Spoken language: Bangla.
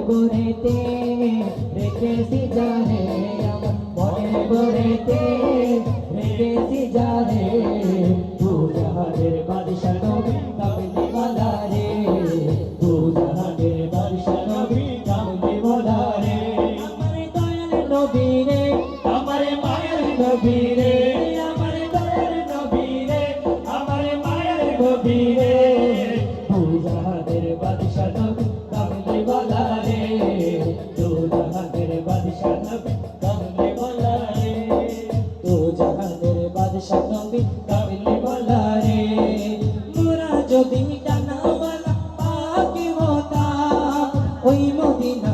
ভরেতে রেখেছি জানে আমার মনের ভরেতে রেখেছি জানে দু জাহানের বাদশা নবী কামলি ওয়ালা রে দু জাহানের বাদশা নবী কামলি ওয়ালা রে আমার দয়াল নবী রে আমার মায়ের নবী রে আমার দয়াল নবী রে আমার মায়ের নবী রে দু জাহানের বাদশা নবী কামলি ওয়ালা রে দু জাহানের বাদশা নবী কামলি ওয়ালা রে দু জাহানের বাদশা নবী কামলি ওয়ালা রে মোরা যদি ডানাওয়ালা পাখি হতাম ওই মদিনা